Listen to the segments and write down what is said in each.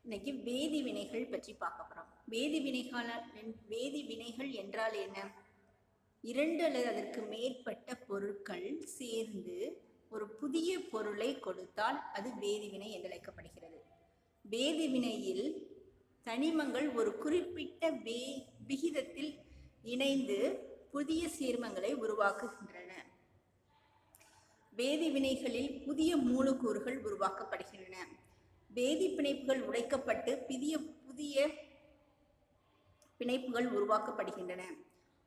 இன்னைக்கு வேதி வினைகள் பற்றி பார்க்க போறோம். வேதி வினைகள் என்றால் என்ன? இரண்டு அல்லது அதற்கு மேற்பட்ட பொருட்கள் சேர்ந்து ஒரு புதிய பொருளை கொடுத்தால் அது வேதிவினை என்று அழைக்கப்படுகிறது. வேதிவினையில் தனிமங்கள் ஒரு குறிப்பிட்ட விகிதத்தில் இணைந்து புதிய சேர்மங்களை உருவாக்குகின்றன. வேதிவினைகளில் புதிய மூலக்கூறுகள் உருவாக்கப்படுகின்றன. வேதி பிணைப்புகள் உடைக்கப்பட்டு புதிய பிணைப்புகள் உருவாக்கப்படுகின்றன.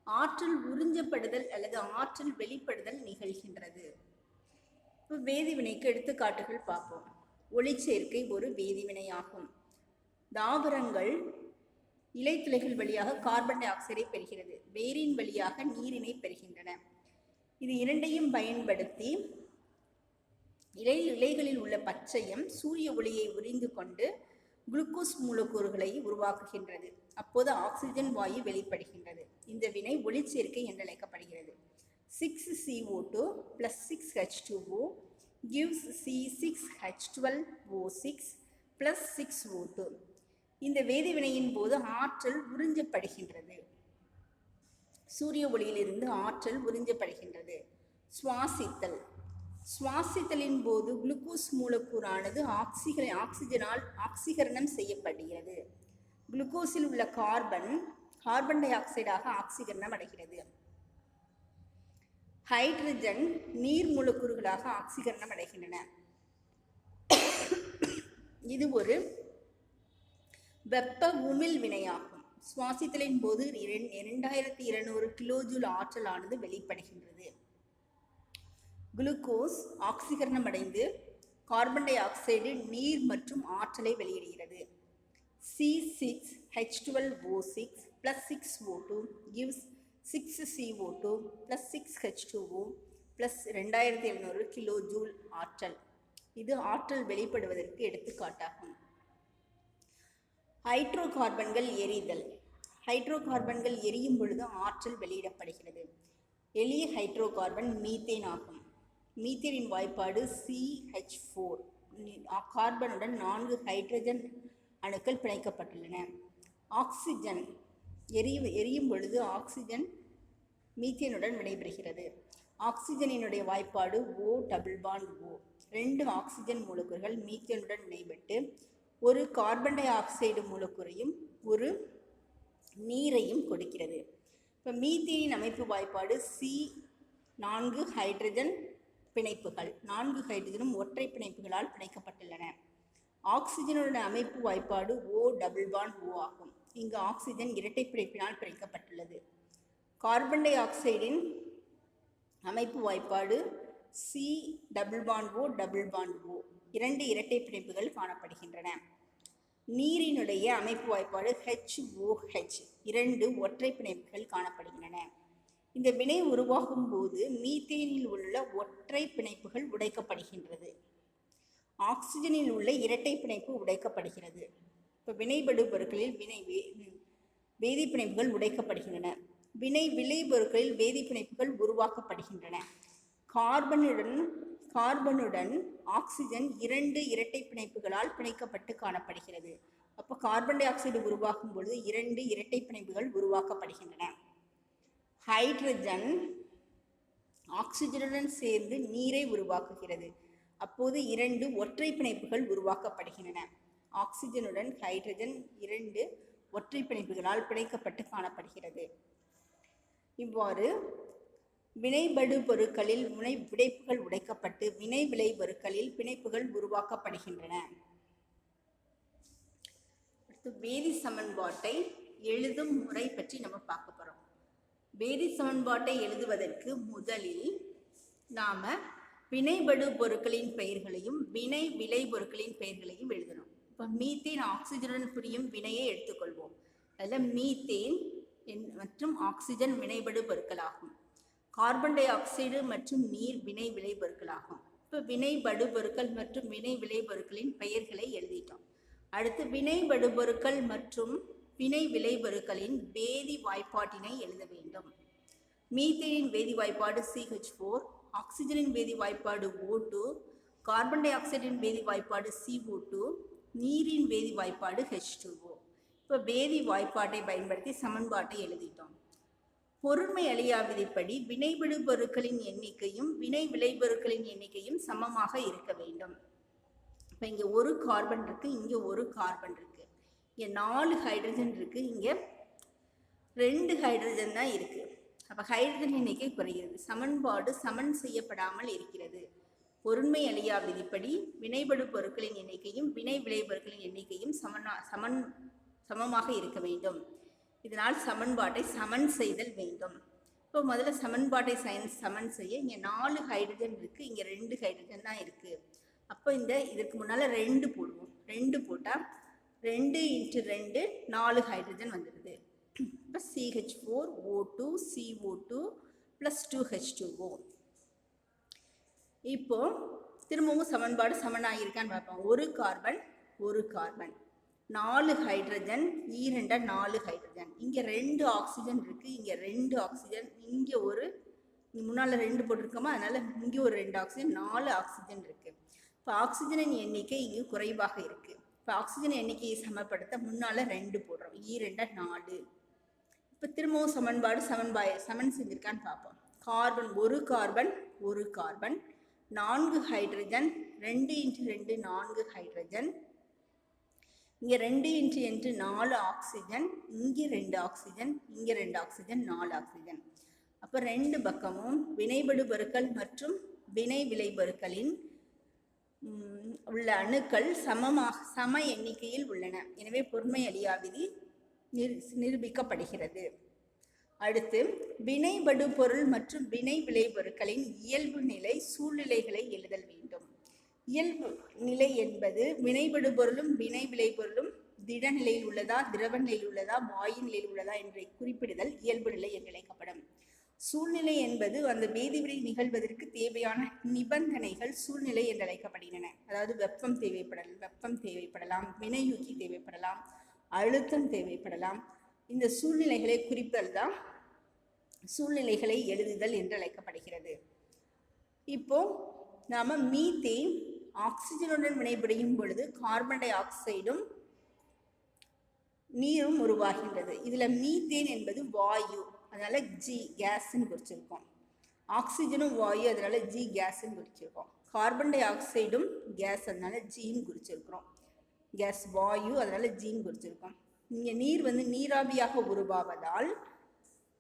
ஆற்றல் உறிஞ்சப்படுதல் அல்லது ஆற்றல் வெளிப்படுதல் நிகழ்கின்றது. வேதிவினைக்கு எடுத்துக்காட்டுகள் பார்ப்போம். ஒளிச்சேர்க்கை ஒரு வேதிவினையாகும். தாவரங்கள் இலைத்துளைகள் வழியாக கார்பன் டை ஆக்சைடை பெறுகிறது. வேரின் வழியாக நீரினை பெறுகின்றன. இது இரண்டையும் பயன்படுத்தி இலைகளில் உள்ள பச்சையம் சூரிய ஒளியை உறிந்து கொண்டு குளுக்கோஸ் மூலக்கூறுகளை உருவாக்குகின்றது. அப்போது ஆக்சிஜன் வாயு வெளிப்படுகின்றது. இந்த வினை ஒளிச்சேர்க்கை என்று அழைக்கப்படுகிறது. 6CO2 plus 6H2O gives C6H12O6 plus 6O2. இந்த வேதிவினையின் போது ஆற்றல் உறிஞ்சப்படுகின்றது. சூரிய ஒளியிலிருந்து ஆற்றல் உறிஞ்சப்படுகின்றது. சுவாசித்தலின் போது குளுக்கோஸ் மூலக்கூறானது ஆக்சிஜனால் ஆக்சிகரணம் செய்யப்படுகிறது. குளுக்கோஸில் உள்ள கார்பன் டை ஆக்சைடாக ஆக்சிகரணம் அடைகிறது. ஹைட்ரஜன் நீர் மூலக்கூறுகளாக ஆக்சிகரணம் அடைகின்றன. இது ஒரு வெப்ப உமிழ் வினையாகும். சுவாசித்தலின் போது 2200 கிலோஜூல் ஆற்றலானது வெளிப்படுகின்றது. குளுக்கோஸ் ஆக்சிகரணம் அடைந்து கார்பன் டை ஆக்சைடு நீர் மற்றும் ஆற்றலை வெளியிடுகிறது. C6H12O6 plus 6O2 gives 6CO2 plus 6H2O plus 2700 kilojoule ஆற்றல். இது ஆற்றல் வெளிப்படுவதற்கு எடுத்துக்காட்டாகும். ஹைட்ரோகார்பன்கள் எரியும் பொழுது ஆற்றல் வெளியிடப்படுகிறது. எளிய ஹைட்ரோகார்பன் மீத்தேன் ஆகும். மீத்தேனின் வாய்ப்பாடு CH4. கார்பனுடன் 4 ஹைட்ரஜன் அணுக்கள் பிணைக்கப்பட்டுள்ளன. ஆக்சிஜன் எரியும் பொழுது ஆக்சிஜன் மீத்தேனுடன் வினைபெறுகிறது. ஆக்சிஜனினுடைய வாய்ப்பாடு O double bond O. 2 oxygen மூலக்கூறுகள் மீத்தேனுடன் வினைபட்டு ஒரு கார்பன் டை ஆக்சைடு மூலக்கூறையும் ஒரு நீரையும் கொடுக்கிறது. இப்போ மீத்தேனின் அமைப்பு வாய்ப்பாடு C4 ஹைட்ரஜன் பிணைப்புகள். 4 ஹைட்ரஜனும் ஒற்றை பிணைப்புகளால் பிணைக்கப்பட்டுள்ளன. ஆக்சிஜனுடைய அமைப்பு வாய்ப்பாடு O டபுள் பாண்ட் O ஆகும். இங்கு ஆக்சிஜன் இரட்டை பிணைப்பினால் பிணைக்கப்பட்டுள்ளது. கார்பன் டை ஆக்சைடின் அமைப்பு வாய்ப்பாடு C double bond O double bond O. 2 இரட்டை பிணைப்புகள் காணப்படுகின்றன. நீரினுடைய அமைப்பு வாய்ப்பாடு HOH. 2 ஒற்றை பிணைப்புகள் காணப்படுகின்றன. இந்த வினை உருவாகும் போது மீத்தேனில் உள்ள ஒற்றை பிணைப்புகள் உடைக்கப்படுகின்றது. ஆக்சிஜனில் உள்ள இரட்டை பிணைப்பு உடைக்கப்படுகிறது. இப்போ வினைபடு பொருட்களில் வேதி பிணைப்புகள் உடைக்கப்படுகின்றன. வினை விளைபொருட்களில் வேதி பிணைப்புகள் உருவாக்கப்படுகின்றன. கார்பனுடன் ஆக்சிஜன் 2 இரட்டை பிணைப்புகளால் பிணைக்கப்பட்டு காணப்படுகிறது. அப்போ கார்பன் டை ஆக்சைடு உருவாக்கும் பொழுது 2 இரட்டை பிணைப்புகள் உருவாக்கப்படுகின்றன. ஹைட்ரஜன் ஆக்சிஜனுடன் சேர்ந்து நீரை உருவாக்குகிறது. அப்போது 2 ஒற்றை பிணைப்புகள் உருவாக்கப்படுகின்றன. ஆக்சிஜனுடன் ஹைட்ரஜன் 2 ஒற்றை பிணைப்புகளால் பிணைக்கப்பட்டு காணப்படுகிறது. இவ்வாறு வினைபடு பொருட்களில் விடைப்புகள் உடைக்கப்பட்டு வினை விளைபொருட்களில் பிணைப்புகள் உருவாக்கப்படுகின்றன. வேதி சமன்பாட்டை எழுதும் முறை பற்றி நம்ம பார்க்க போறோம். வேதி சமன்பாட்டை எழுதுவதற்கு முதலில் நாம வினைபடு பொருட்களின் பெயர்களையும் வினை விளை பொருட்களின் பெயர்களையும் எழுதணும். இப்போ மீத்தேன் ஆக்சிஜனுடன் புரியும் வினையை எடுத்துக்கொள்வோம். அதில் மீத்தேன் மற்றும் ஆக்சிஜன் வினைபடு பொருட்களாகும். கார்பன் டை ஆக்சைடு மற்றும் நீர் வினை விளை பொருட்களாகும். இப்போ வினைபடு பொருட்கள் மற்றும் வினை விளை பொருட்களின் பெயர்களை எழுதிட்டோம். அடுத்து வினைபடு பொருட்கள் மற்றும் வினை விளை பொருட்களின் வேதி வாய்ப்பாட்டினை எழுத வேண்டும். மீத்தேனின் வேதி வாய்ப்பாடு CH4, ஆக்சிஜனின் வேதி வாய்ப்பாடு O2, கார்பன் டை ஆக்சைடின் வேதி வாய்ப்பாடு CO2, நீரின் வேதி வாய்ப்பாடு H2O. இப்போ வேதி வாய்ப்பாட்டை பயன்படுத்தி சமன்பாட்டை எழுதிட்டோம். பொருண்மை அழியா விதிப்படி வினைபடு பொருட்களின் எண்ணிக்கையும் வினை விளைபொருட்களின் எண்ணிக்கையும் சமமாக இருக்க வேண்டும். இப்போ இங்கே ஒரு கார்பன் இருக்கு, இங்கே ஒரு கார்பன் இருக்கு, இங்கே 4 ஹைட்ரஜன் இருக்கு, இங்கே 2 ஹைட்ரஜன் தான் இருக்கு. அப்போ ஹைட்ரஜன் எண்ணிக்கை குறைகிறது. சமன்பாடு சமன் செய்யப்படாமல் இருக்கிறது. பொருண்மை அழியா விதிப்படி வினைபடு பொருட்களின் எண்ணிக்கையும் வினை விளைபொருட்களின் எண்ணிக்கையும் சமமாக இருக்க வேண்டும். இதனால் சமன்பாட்டை சமன் செய்தல் வேண்டும். இப்போ முதல்ல சமன்பாட்டை சமன் செய்ய இங்கே 4 ஹைட்ரஜன் இருக்குது, இங்கே 2 ஹைட்ரஜன் தான் இருக்குது. அப்போ இதற்கு முன்னால் 2 போடுவோம். 2 போட்டால் 2 × 2 4 ஹைட்ரஜன் வந்துடுது. இப்போ CH4O2 CO2 + 2H2O. இப்போ திரும்பவும் சமன்பாடு சமனாகிருக்கான்னு பார்ப்போம். ஒரு கார்பன் 4 ஹைட்ரஜன், 4 ஹைட்ரஜன், இங்கே 2 ஆக்சிஜன் இருக்குது, இங்கே 2 ஆக்சிஜன், இங்கே முன்னால் 2 போட்டிருக்கோமா, அதனால் இங்கே ஒரு 2 ஆக்சிஜன், 4 ஆக்சிஜன் இருக்குது. இப்போ ஆக்சிஜனின் எண்ணிக்கை இங்கே குறைவாக இருக்குது. இப்போ ஆக்சிஜன் எண்ணிக்கையை சமப்படுத்த முன்னால் 2 போடுறோம், 4. இப்போ திரும்பவும் சமன்பாடு சமன் செஞ்சிருக்கான்னு பார்ப்போம். ஒரு கார்பன் 4 ஹைட்ரஜன், 2 × 2 4 ஹைட்ரஜன், இங்கே 2 × 4 ஆக்சிஜன், இங்கே 2 ஆக்சிஜன், இங்கே 2 ஆக்சிஜன், 4 ஆக்சிஜன். அப்போ 2 பக்கமும் வினைபடு பொருட்கள் மற்றும் வினை விளைபொருட்களின் உள்ள அணுக்கள் சம எண்ணிக்கையில் உள்ளன. எனவே பொருண்மை அழியா விதி நிரூபிக்கப்படுகிறது. அடுத்து வினைபடு பொருள் மற்றும் வினை விளைபொருட்களின் இயல்பு நிலை சூழ்நிலைகளை எழுதல் வேண்டும். இயல்பு நிலை என்பது வினைபடு பொருளும் வினை விளைபொருளும் திட நிலையில் உள்ளதா, திரவ நிலையில் உள்ளதா, வாயு நிலையில் உள்ளதா என்று குறிப்பிடுதல் இயல்பு நிலை என்று அழைக்கப்படும். சூழ்நிலை என்பது அந்த வேதிவினை நிகழ்வதற்கு தேவையான நிபந்தனைகள் சூழ்நிலை என்று அழைக்கப்படுகின்றன. அதாவது வெப்பம் தேவைப்படலாம், வினையூக்கி தேவைப்படலாம், அழுத்தம் தேவைப்படலாம். இந்த சூழ்நிலைகளை குறிப்பது தான் சூழ்நிலைகளை எழுதுதல் என்று அழைக்கப்படுகிறது. இப்போ நாம மீத்தேன் ஆக்சிஜனுடன் வினைபுரியும் பொழுது கார்பன் டை ஆக்சைடும் நீரும் உருவாகின்றது. இதுல மீத்தேன் என்பது வாயு, அதனால G கேஸ்ன்னு குறிச்சிருக்கோம். ஆக்சிஜனும் வாயு, அதனால G கேஸ்ன்னு குறிச்சிருக்கோம். கார்பன் டை ஆக்சைடும் கேஸ், அதனால Gன்னு குறிச்சிருக்கிறோம். கேஸ் வாயு, அதனால Gன்னு குறிச்சிருக்கோம். இங்கே நீர் நீராவியாக உருவாவதால்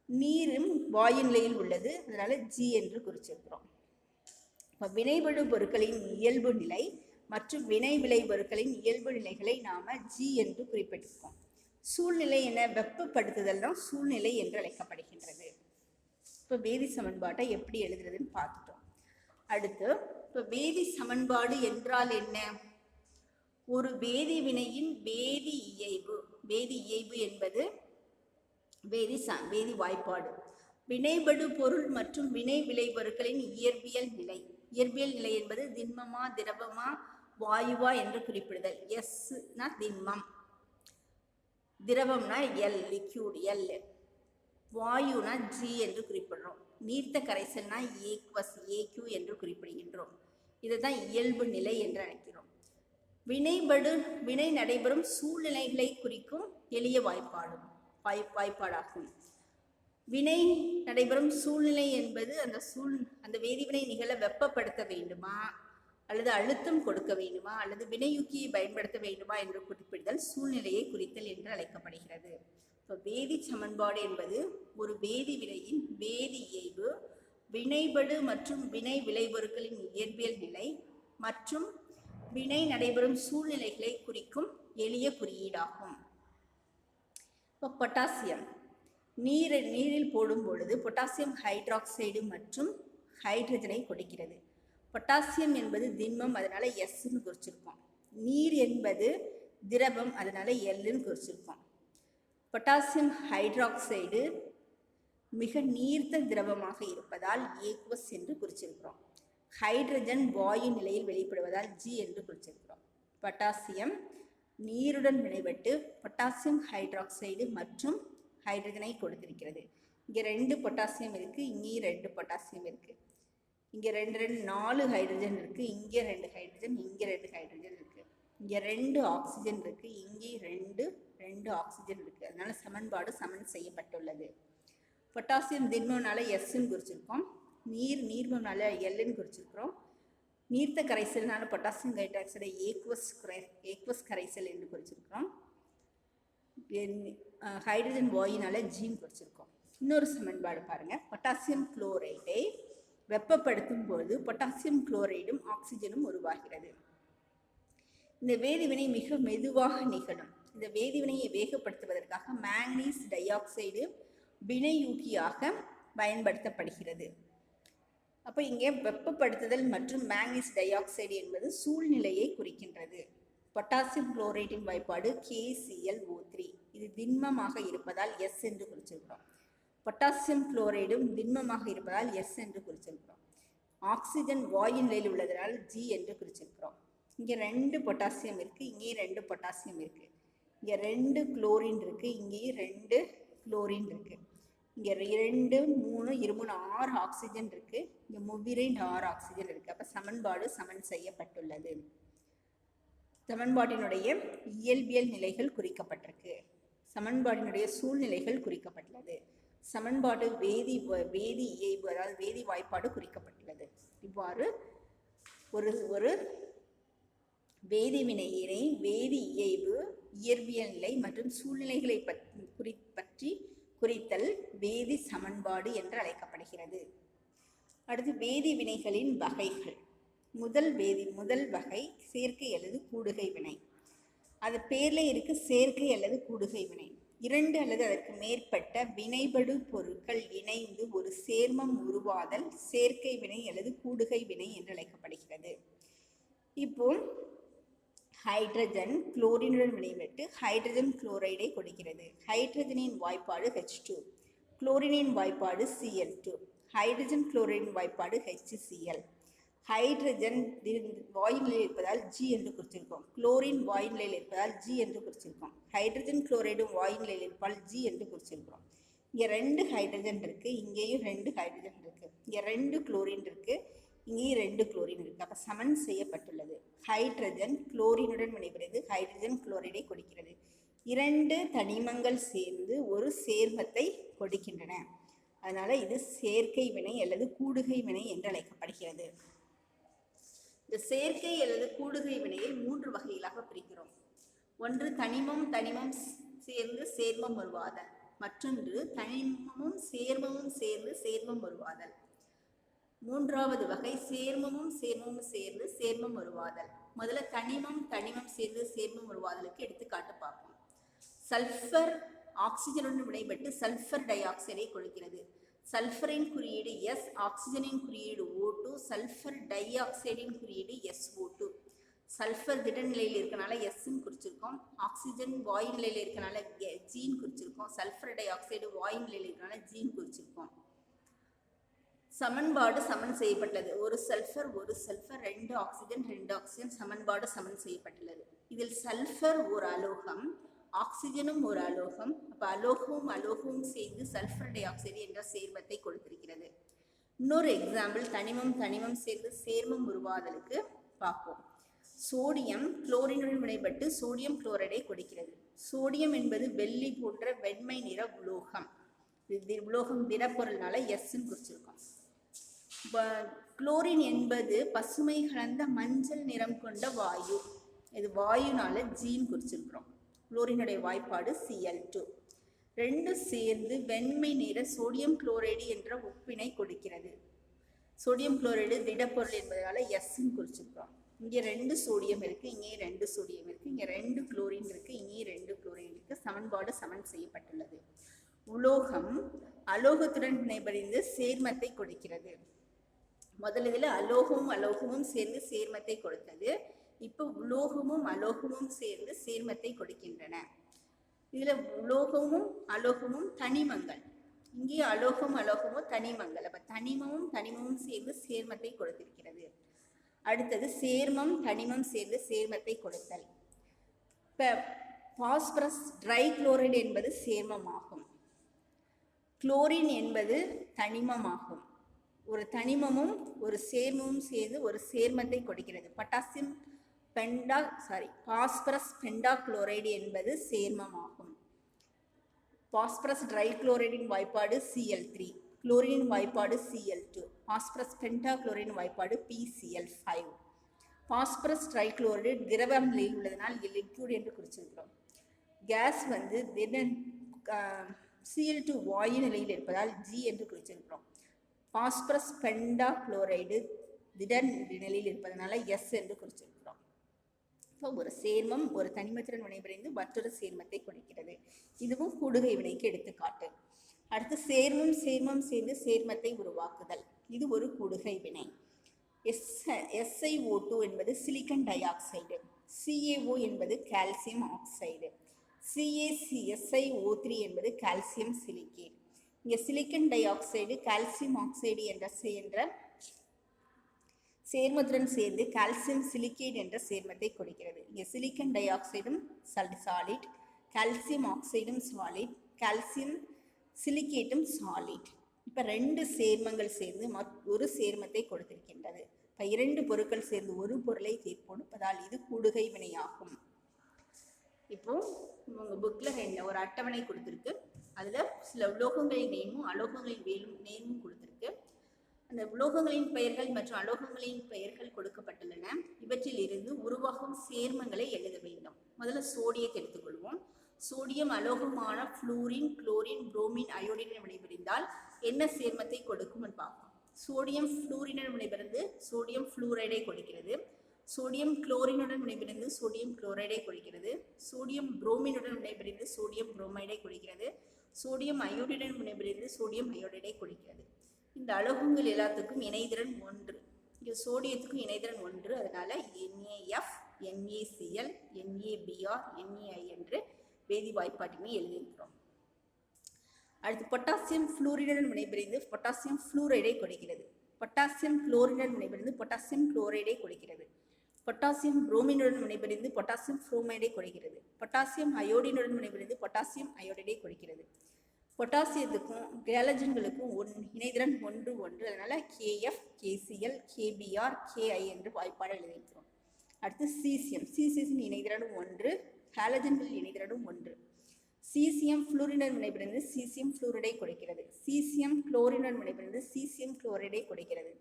நீரும் வாயு நிலையில் உள்ளது, அதனால G என்று குறிச்சிருக்கிறோம். இப்போ வினைபடு பொருட்களின் இயல்பு நிலை மற்றும் வினை விளை பொருட்களின் இயல்பு நிலைகளை நாம G என்று குறிப்பிட்டிருக்கோம். சூழ்நிலை என வெப்பப்படுத்துதல் தான் சூழ்நிலை என்று அழைக்கப்படுகின்றது. இப்போ வேதி சமன்பாட்டை எப்படி எழுதுறதுன்னு பார்த்துட்டோம். அடுத்து இப்போ வேதி சமன்பாடு என்றால் என்ன? ஒரு வேதி வினையின் வேதி இயைபு என்பது வேதி வாய்ப்பாடு. வினைபடு பொருள் மற்றும் வினை விளைபொருட்களின் இயற்பியல் நிலை என்பது திண்மமா, திரவமா, வாயுவா என்று குறிப்பிடுதல். எஸ்னா திண்மம், திரவம்னா எல், லிக்யூட் எல், வாயுனா G என்று குறிப்பிடுறோம். நீர்த்த கரைசல்னா AQ என்று குறிப்பிடுகின்றோம். இதுதான் இயல்பு நிலை என்று அழைக்கிறோம். வினை நடைபெறும் சூழ்நிலைகளை குறிக்கும் எளிய வாய்ப்பாடாகும். வினை நடைபெறும் சூழ்நிலை என்பது அந்த வேதிவினை நிகழ வெப்பப்படுத்த வேண்டுமா, அல்லது அழுத்தம் கொடுக்க வேண்டுமா, அல்லது வினையூக்கியை பயன்படுத்த வேண்டுமா என்று குறிப்பிடுதல் சூழ்நிலையை குறித்தல் என்று அழைக்கப்படுகிறது. இப்போ வேதி சமன்பாடு என்பது ஒரு வேதி வினையின் வேதி இயைபு, வினைபடு மற்றும் வினை விளைபொருட்களின் இயற்பியல் நிலை மற்றும் வினை நடைபெறும் சூழ்நிலைகளை குறிக்கும் எளிய குறியீடாகும். இப்போ பொட்டாசியம் நீரில் போடும் பொழுது பொட்டாசியம் ஹைட்ராக்சைடு மற்றும் ஹைட்ரஜனை கொடுக்கிறது. பொட்டாசியம் என்பது திண்மம், அதனால Sன்னு குறிச்சிருக்கோம். நீர் என்பது திரவம், அதனால Lன்னு குறிச்சிருக்கோம். பொட்டாசியம் ஹைட்ராக்சைடு மிக நீர்த்த திரவமாக இருப்பதால் ஏக்வஸ் என்று குறிச்சிருக்கிறோம். ஹைட்ரஜன் வாயு நிலையில் வெளிப்படுவதால் G என்று குறிச்சிருக்கிறோம். பொட்டாசியம் நீருடன் வினைபட்டு பொட்டாசியம் ஹைட்ராக்சைடு மற்றும் ஹைட்ரஜனை கொடுத்திருக்கிறது. இங்கே 2 பொட்டாசியம் இருக்குது, இங்கே 2 பொட்டாசியம் இருக்குது. இங்கே 4 ஹைட்ரஜன் இருக்குது, இங்கே 2 ஹைட்ரஜன், இங்கே 2 ஹைட்ரஜன் இருக்குது. இங்கே 2 ஆக்சிஜன் இருக்குது, இங்கே ரெண்டு ஆக்சிஜன் இருக்குது. அதனால சமன்பாடு சமன் செய்யப்பட்டுள்ளது. பொட்டாசியம் திண்மம்னால எஸ்ன்னு குறிச்சிருக்கோம், நீர்மம்னால எல்லுன்னு குறிச்சிருக்கிறோம். நீர்த்த கரைசல்னால பொட்டாசியம் ஹைட்ராக்சைடை ஏக்வஸ் கரைசல் என்று குறிச்சிருக்கிறோம். Hydrogen வாயுனால gene குறிச்சிருக்கோம். இன்னொரு சமன்பாடு பாருங்கள். பொட்டாசியம் குளோரைடை வெப்பப்படுத்தும் போது பொட்டாசியம் குளோரைடும் ஆக்சிஜனும் உருவாகிறது. இந்த வேதிவினை மிக மெதுவாக நிகழும். இந்த வேதிவினையை வேகப்படுத்துவதற்காக மேங்கனீஸ் டை ஆக்சைடு வினையூக்கியாக பயன்படுத்தப்படுகிறது. அப்போ இங்கே வெப்பப்படுத்துதல் மற்றும் மேங்கனீஸ் டை ஆக்சைடு என்பது சூழ்நிலையை குறிக்கின்றது. பொட்டாசியம் குளோரைடின் வாய்ப்பாடு KClO3. இது திண்மமாக இருப்பதால் எஸ் என்று குறிச்சிருக்கிறோம். பொட்டாசியம் குளோரைடும் திண்மமாக இருப்பதால் எஸ் என்று குறிச்சிருக்கிறோம். ஆக்சிஜன் வாயு நிலையில் உள்ளதனால் G என்று குறிச்சிருக்கிறோம். இங்கே 2 பொட்டாசியம் இருக்குது, இங்கே 2 பொட்டாசியம் இருக்குது. இங்கே 2 குளோரின் இருக்குது, இங்கேயும் 2 குளோரின் இருக்குது. இங்கே 2 3 23 6 ஆக்சிஜன் இருக்குது, இங்கே 6 ஆக்சிஜன் இருக்குது. அப்போ சமன்பாடு சமன் செய்யப்பட்டுள்ளது. சமன்பாட்டினுடைய இயல்பியல் நிலைகள் குறிக்கப்பட்டிருக்கு, சமன்பாட்டினுடைய சூழ்நிலைகள் குறிக்கப்பட்டுள்ளது, சமன்பாடு வேதி இயைபு அதாவது வேதி வாய்ப்பாடு குறிக்கப்பட்டுள்ளது. இவ்வாறு ஒரு வேதிவினையினை வேதி இயைபு, இயற்பியல் நிலை மற்றும் சூழ்நிலைகளை பற்றி குறித்தல் வேதி சமன்பாடு என்று அழைக்கப்படுகிறது. அடுத்து வேதி வினைகளின் வகைகள். முதல் வகை சேர்க்கை அல்லது கூடுகை வினை. அது பேர்ல இருக்கு சேர்க்கை அல்லது கூடுகை வினை. 2 அல்லது அதற்கு மேற்பட்ட வினைபடு பொருட்கள் இணைந்து ஒரு சேர்மம் உருவாதல் சேர்க்கை வினை அல்லது கூடுகை வினை என்று அழைக்கப்படுகிறது. இப்போ ஹைட்ரஜன் குளோரினுடன் வினைபட்டு ஹைட்ரஜன் குளோரைடை கொடுக்கிறது. ஹைட்ரஜனின் வாய்ப்பாடு H2, குளோரினின் வாய்ப்பாடு Cl2, ஹைட்ரஜன் குளோரைடின் வாய்ப்பாடு HCl. ஹைட்ரஜன் வாயு நிலையில் இருப்பதால் G என்று குறிச்சிருக்கோம், குளோரின் வாயு நிலையில் இருப்பதால் G என்று குறிச்சிருக்கோம். ஹைட்ரஜன் குளோரைடும் வாயு நிலையில் இருப்பால் G என்று குறிச்சிருக்கிறோம். இங்கே 2 ஹைட்ரஜன் இருக்குது, இங்கேயும் 2 ஹைட்ரஜன் இருக்குது. இங்கே 2 குளோரின் இருக்குது, இங்கேயும் 2 குளோரின் இருக்குது. அப்போ சமன் செய்யப்பட்டுள்ளது. ஹைட்ரஜன் குளோரினுடன் வினைபுரிந்து ஹைட்ரஜன் குளோரைடை கொடுக்கிறது. 2 தனிமங்கள் சேர்ந்து ஒரு சேர்மத்தை கொடுக்கின்றன. அதனால் இது சேர்க்கை வினை அல்லது கூடுகை வினை என்று அழைக்கப்படுகிறது. இந்த சேர்க்கை அல்லது கூடுகை வினையை 3 வகைகளாக பிரிக்கிறோம். ஒன்று தனிமம் சேர்ந்து சேர்மம் உருவாதல், மற்றொன்று தனிமமும் சேர்மமும் சேர்ந்து சேர்மம் உருவாதல், மூன்றாவது வகை சேர்மமும் சேர்ந்து சேர்மம் உருவாதல். முதல்ல தனிமம் சேர்ந்து சேர்மம் உருவாதலுக்கு எடுத்துக்காட்டு பார்ப்போம். சல்ஃபர் ஆக்சிஜனுடன் வினைபட்டு சல்ஃபர் டை ஆக்சைடை கொடுக்கிறது. சல்ஃபரின் குறியீடு S, ஆக்சிஜனின் குறியீடு O2, சல்ஃபர் டை ஆக்சைடின் குறியீடு SO2. சல்ஃபர் திட நிலையில் இருக்கனால Sன்னு குறிச்சிருக்கோம், ஆக்சிஜன் வாயு நிலையில் இருக்கனால Gன்னு குறிச்சிருக்கோம், சல்ஃபர் டை ஆக்சைடு வாயு நிலையில் இருக்கனால Gன்னு குறிச்சிருக்கோம். சமன்பாடு சமன் செய்யப்பட்டது. ஒரு சல்ஃபர் 2 ஆக்சிஜன் சமன்பாடு சமன் செய்யப்பட்டுள்ளது. இதில் சல்ஃபர் ஒரு அலோகம், ஆக்சிஜனும் ஒரு அலோகம். அப்போ அலோகமும் சேர்ந்து சல்ஃபர் டை ஆக்சைடு என்ற சேர்மத்தை கொடுத்திருக்கிறது. இன்னொரு எக்ஸாம்பிள் தனிமம் சேர்ந்து சேர்மம் உருவாதலுக்கு பார்ப்போம். சோடியம் குளோரினுடன் வினைபட்டு சோடியம் குளோரைடை கொடுக்கிறது. சோடியம் என்பது வெள்ளி போன்ற வெண்மை நிற உலோகம். உலோகம் திடப்பொருள்னால Sன்னு குறிச்சிருக்கோம். குளோரின் என்பது பசுமை கலந்த மஞ்சள் நிறம் கொண்ட வாயு. இது வாயுனால Gன்னு குறிச்சிருக்கிறோம். குளோரினுடைய வாய்ப்பாடு Cl2. 2 சேர்ந்து வெண்மை நிற சோடியம் குளோரைடு என்ற உப்பினை கொடுக்கிறது. சோடியம் குளோரைடு திடப்பொருள் என்பதனால Sன்னு குறிச்சிருக்கிறோம். இங்கே 2 சோடியம் இருக்குது, இங்கே 2 சோடியம் இருக்குது, இங்கே 2 குளோரின் இருக்குது, இங்கே 2 குளோரின் இருக்குது. சமன்பாடு சமன் செய்யப்பட்டுள்ளது. உலோகம் அலோகத்துடன் வினைபுரிந்து சேர்மத்தை கொடுக்கிறது. முதல் இதில் அலோகமும் சேர்ந்து சேர்மத்தை கொடுத்தது. இப்போ உலோகமும் சேர்ந்து சேர்மத்தை கொடுக்கின்றன. இதில் அலோகமும் தனிமங்கள். இங்கே அலோகமும் தனிமங்கள். அப்போ தனிமமும் சேர்ந்து சேர்மத்தை கொடுத்திருக்கிறது. அடுத்தது சேர்மம் தனிமம் சேர்ந்து சேர்மத்தை கொடுத்தல். இப்போ பாஸ்பரஸ் ட்ரைகுளோரைடு என்பது சேர்மமாகும். குளோரின் என்பது தனிமமாகும். ஒரு தனிமமும் ஒரு சேர்மமும் சேர்ந்து ஒரு சேர்மத்தை கொடுக்கிறது. பொட்டாசியம் பாஸ்பரஸ் பெண்டாகுளோரைடு என்பது சேர்மமாகும். பாஸ்பரஸ் ட்ரைகுளோரைடின் வாய்ப்பாடு Cl3, குளோரினின் வாய்ப்பாடு Cl2, பாஸ்பரஸ் பெண்டாகுளோரைடின் வாய்ப்பாடு PCl5. பாஸ்பரஸ் ட்ரைகுளோரைடு திரவ நிலையில் உள்ளதனால் லிக்விட் என்று குறிச்சிருக்கிறோம். கேஸ் Cl2 வாயு நிலையில் இருப்பதால் G என்று குறிச்சிருக்கிறோம். பாஸ்பரஸ் பெண்டாகுளோரைடு திட நிலையில் இருப்பதனால S என்று குறிச்சிருக்கிறோம். இப்போ ஒரு சேர்மம் ஒரு தனிமத்துடன் வினைபுரிந்து மற்றொரு சேர்மத்தை கொடுக்கிறது. இதுவும் கூடுகை வினைக்கு எடுத்துக்காட்டு. அடுத்து சேர்மம் சேர்ந்து சேர்மத்தை உருவாக்குதல். இது ஒரு கூடுகை வினை. SiO2 என்பது சிலிக்கன் டை ஆக்சைடு, CaO என்பது கால்சியம் ஆக்சைடு, SiO3 என்பது கால்சியம் சிலிக்கேட். இங்கே silicon dioxide calcium oxide என்ற சேர்மத்துடன் சேர்ந்து கால்சியம் சிலிக்கேட் என்ற சேர்மத்தை கொடுக்கிறது. இங்கே சிலிக்கன் டை ஆக்சைடும் சாலிட், கால்சியம் ஆக்சைடும் சாலிட், கால்சியம் சிலிக்கேட்டும் சாலிட். இப்போ 2 சேர்மங்கள் சேர்ந்து ஒரு சேர்மத்தை கொடுத்திருக்கின்றது. இப்போ 2 பொருட்கள் சேர்ந்து ஒரு பொருளை கொடுப்பதால் இது கூடுகை வினையாகும். இப்போ உங்கள் புக்கில் ஒரு அட்டவணை கொடுத்துருக்கு. அதில் சில உலோகங்களின் நேமும் அலோகங்களின் நேமும் கொடுத்துருக்கு. அந்த உலோகங்களின் பெயர்கள் மற்றும் அலோகங்களின் பெயர்கள் கொடுக்கப்பட்டுள்ளன. இவற்றில் இருந்து உருவாகும் சேர்மங்களை எழுத வேண்டும். முதல்ல சோடியத்தை எடுத்துக்கொள்வோம். சோடியம் அலோகமான புளூரின், குளோரின், புரோமின், அயோடினுடன் வினைபுரிந்தால் என்ன சேர்மத்தை கொடுக்கும் பார்ப்போம். சோடியம் புளூரினுடன் வினைபுரிந்து சோடியம் புளூரைடை கொடுக்கிறது. சோடியம் குளோரினுடன் வினைபுரிந்து சோடியம் குளோரைடை கொடுக்கிறது. சோடியம் புரோமினுடன் வினைபுரிந்து சோடியம் புரோமைடை கொடுக்கிறது. சோடியம் அயோடினுடன் வினைபுரிந்து சோடியம் அயோடைடை கொடுக்கிறது. இந்த அலோகங்கள் எல்லாத்துக்கும் இணைதிறன் 1. இங்கே சோடியத்துக்கும் இணைதிறன் 1. அதனால NaF, NaCl, NaBr, NaI என்று வேதி வாய்ப்பாட்டினை எழுதியிருக்கிறோம். அடுத்து பொட்டாசியம் புளூரினுடன் வினைபுரிந்து பொட்டாசியம் புளூரைடை கொடுக்கிறது. பொட்டாசியம் குளோரினுடன் வினைபுரிந்து பொட்டாசியம் குளோரைடை கொடுக்கிறது. பொட்டாசியம் புரோமினுடன் வினைபுரிந்து பொட்டாசியம் புரோமைடை கொடுக்கிறது. பொட்டாசியம் அயோடினுடன் வினைபுரிந்து பொட்டாசியம் அயோடைடை கொடுக்கிறது. பொட்டாசியத்துக்கும் கேலஜன்களுக்கும் இணைதிறன் 1, 1. அதனால KF, KCl, KBr, KI என்று வாய்ப்பாடு எழுதியிருக்கிறோம். அடுத்து சீசியம் இணைதிறன் 1, ஹாலஜன்கள் இணைதிறனும் 1. சீசியம் புளூரினுடன் வினைபுரிந்து சீசியம் புளூரைடை கொடுக்கிறது. சீசியம் குளோரினுடன் வினைபுரிந்து சீசியம் குளோரைடை கொடுக்கிறது.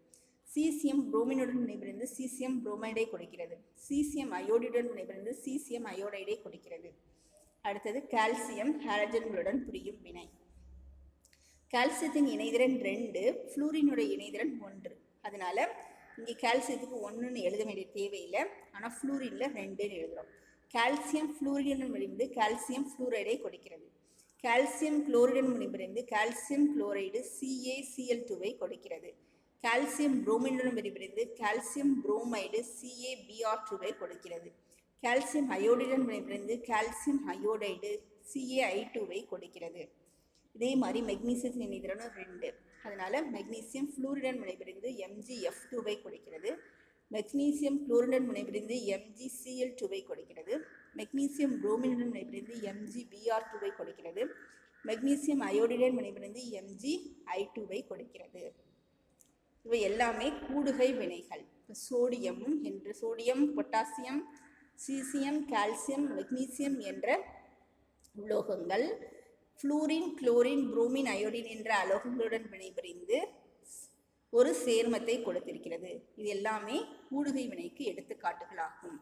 சீசியம் புரோமினுடன் வினைபுரிந்து சீசியம் புரோமைடை கொடுக்கிறது. சீசியம் அயோடினுடன் வினைபுரிந்து சீசியம் அயோடைடை கொடுக்கிறது. அடுத்தது கால்சியம் ஹாலஜன்களுடன் புரியும் வினை. கால்சியத்தின் இணைதிறன் 2, புளூரினுடைய இணைதிறன் 1. அதனால இங்கே கால்சியத்துக்கு 1ன்னு எழுத வேண்டிய தேவையில்லை. ஆனால் புளூரின்ல 2ன்னு எழுதுகிறோம். கால்சியம் புளூரினுடன் வினைபுரிந்து கால்சியம் புளூரைடை கொடுக்கிறது. கால்சியம் குளோரினுடன் வினைபுரிந்து கால்சியம் குளோரைடு CaCl2 கொடுக்கிறது. கால்சியம் புரோமினுடன் வினைபுரிந்து கால்சியம் புரோமைடு CaBr2 கொடுக்கிறது. கால்சியம் அயோடினுடன் வினைபுரிந்து கால்சியம் அயோடைடு CaI2 கொடுக்கிறது. இதே மாதிரி மெக்னீசியத்தின் இணைதிறனும் 2. அதனால மெக்னீசியம் புளூரினுடன் வினைபுரிந்து MgF2 கொடுக்கிறது. மெக்னீசியம் குளோரினுடன் வினைபுரிந்து MgCl2 கொடுக்கிறது. மெக்னீசியம் புரோமினுடன் வினைபுரிந்து MgBr2 கொடுக்கிறது. மெக்னீசியம் அயோடினுடன் வினைபுரிந்து MgI2 கொடுக்கிறது. இவை எல்லாமே கூடுகை வினைகள். Sodium, potassium, caesium, calcium, magnesium என்ற உலோகங்கள் புளூரின், குளோரின், புரோமின், அயோடின் என்ற அலோகங்களுடன் வினைபுரிந்து ஒரு சேர்மத்தை கொடுத்திருக்கிறது. இது எல்லாமே கூடுகை வினைக்கு எடுத்துக்காட்டுகளாகும்.